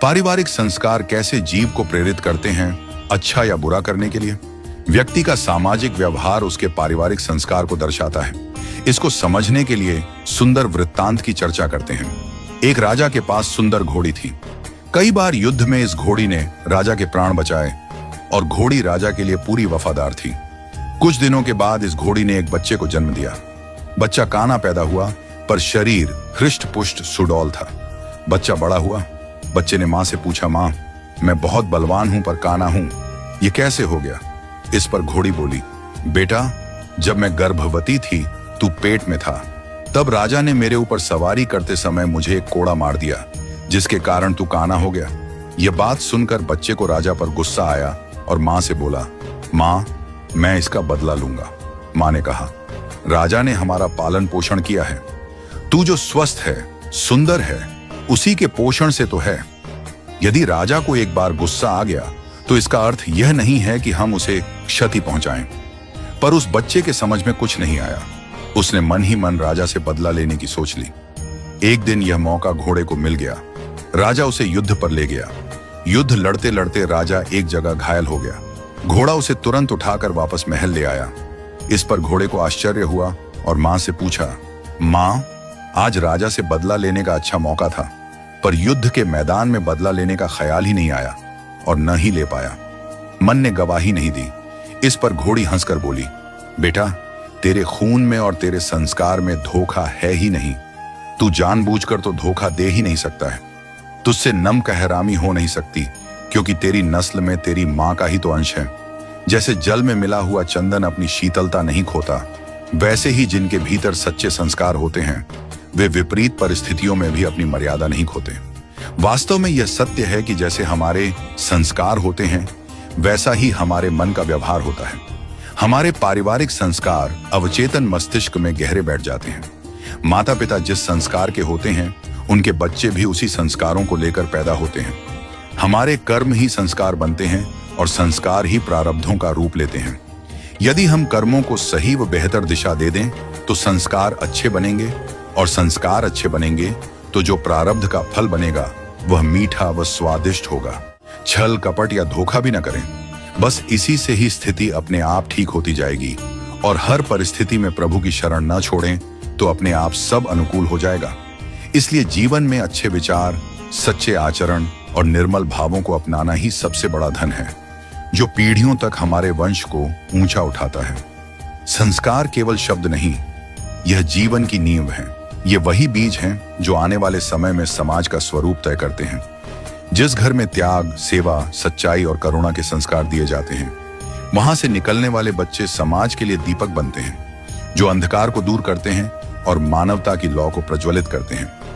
पारिवारिक संस्कार कैसे जीव को प्रेरित करते हैं अच्छा या बुरा करने के लिए? व्यक्ति का सामाजिक व्यवहार उसके पारिवारिक संस्कार को दर्शाता है। इसको समझने के लिए सुंदर वृत्तांत की चर्चा करते हैं। एक राजा के पास सुंदर घोड़ी थी। कई बार युद्ध में इस घोड़ी ने राजा के प्राण बचाए और घोड़ी राजा के लिए पूरी वफादार थी। कुछ दिनों के बाद इस घोड़ी ने एक बच्चे को जन्म दिया। बच्चा काना पैदा हुआ, पर शरीर हृष्ट पुष्ट सुडौल था। बच्चा बड़ा हुआ। बच्चे ने मां से पूछा, मां, मैं बहुत बलवान हूं पर काना हूं, ये कैसे हो गया? इस पर घोड़ी बोली, बेटा, जब मैं गर्भवती थी तू पेट में था, तब राजा ने मेरे ऊपर सवारी करते समय मुझे एक कोड़ा मार दिया, जिसके कारण तू काना हो गया। यह बात सुनकर बच्चे को राजा पर गुस्सा आया और मां से बोला, मां, मैं इसका बदला लूंगा। मां ने कहा, राजा ने हमारा पालन पोषण किया है। तू जो स्वस्थ है, सुंदर है, उसी के पोषण से तो है। यदि राजा को एक बार गुस्सा आ गया तो इसका अर्थ यह नहीं है कि हम उसे क्षति पहुंचाएं। पर उस बच्चे के समझ में कुछ नहीं आया। उसने मन ही मन राजा से बदला लेने की सोच ली। एक दिन यह मौका घोड़े को मिल गया। राजा उसे युद्ध पर ले गया। युद्ध लड़ते लड़ते राजा एक जगह घायल हो गया। घोड़ा उसे तुरंत उठाकर वापस महल ले आया। इस पर घोड़े को आश्चर्य हुआ और मां से पूछा, मां, आज राजा से बदला लेने का अच्छा मौका था, पर युद्ध के मैदान में बदला लेने का ख्याल ही नहीं आया और न ही ले पाया। मन ने गवाही नहीं दी। इस पर घोड़ी हंसकर बोली, बेटा, तेरे खून में और तेरे संस्कार में धोखा है ही नहीं। तू जानबूझकर तो धोखा दे ही नहीं सकता है। तुझसे नम कहरामी हो नहीं सकती, क्योंकि तेरी नस्ल में तेरी मां का ही तो अंश है। जैसे जल में मिला हुआ चंदन अपनी शीतलता नहीं खोता, वैसे ही जिनके भीतर सच्चे संस्कार होते हैं वे विपरीत परिस्थितियों में भी अपनी मर्यादा नहीं खोते। वास्तव में यह सत्य है कि जैसे हमारे संस्कार होते हैं, वैसा ही हमारे मन का व्यवहार होता है। हमारे पारिवारिक संस्कार अवचेतन मस्तिष्क में गहरे बैठ जाते हैं। माता पिता जिस संस्कार के होते हैं, उनके बच्चे भी उसी संस्कारों को लेकर पैदा होते हैं। हमारे कर्म ही संस्कार बनते हैं और संस्कार ही प्रारब्धों का रूप लेते हैं। यदि हम कर्मों को सही व बेहतर दिशा दे दें तो संस्कार अच्छे बनेंगे, और संस्कार अच्छे बनेंगे तो जो प्रारब्ध का फल बनेगा वह मीठा व स्वादिष्ट होगा। छल कपट या धोखा भी न करें। बस इसी से ही स्थिति अपने आप ठीक होती जाएगी, और हर परिस्थिति में प्रभु की शरण न छोड़ें तो अपने आप सब अनुकूल हो जाएगा। इसलिए जीवन में अच्छे विचार, सच्चे आचरण और निर्मल भावों को अपनाना ही सबसे बड़ा धन है, जो पीढ़ियों तक हमारे वंश को ऊंचा उठाता है। संस्कार केवल शब्द नहीं, यह जीवन की नींव है। ये वही बीज हैं जो आने वाले समय में समाज का स्वरूप तय करते हैं। जिस घर में त्याग, सेवा, सच्चाई और करुणा के संस्कार दिए जाते हैं, वहां से निकलने वाले बच्चे समाज के लिए दीपक बनते हैं, जो अंधकार को दूर करते हैं और मानवता की लौ को प्रज्वलित करते हैं।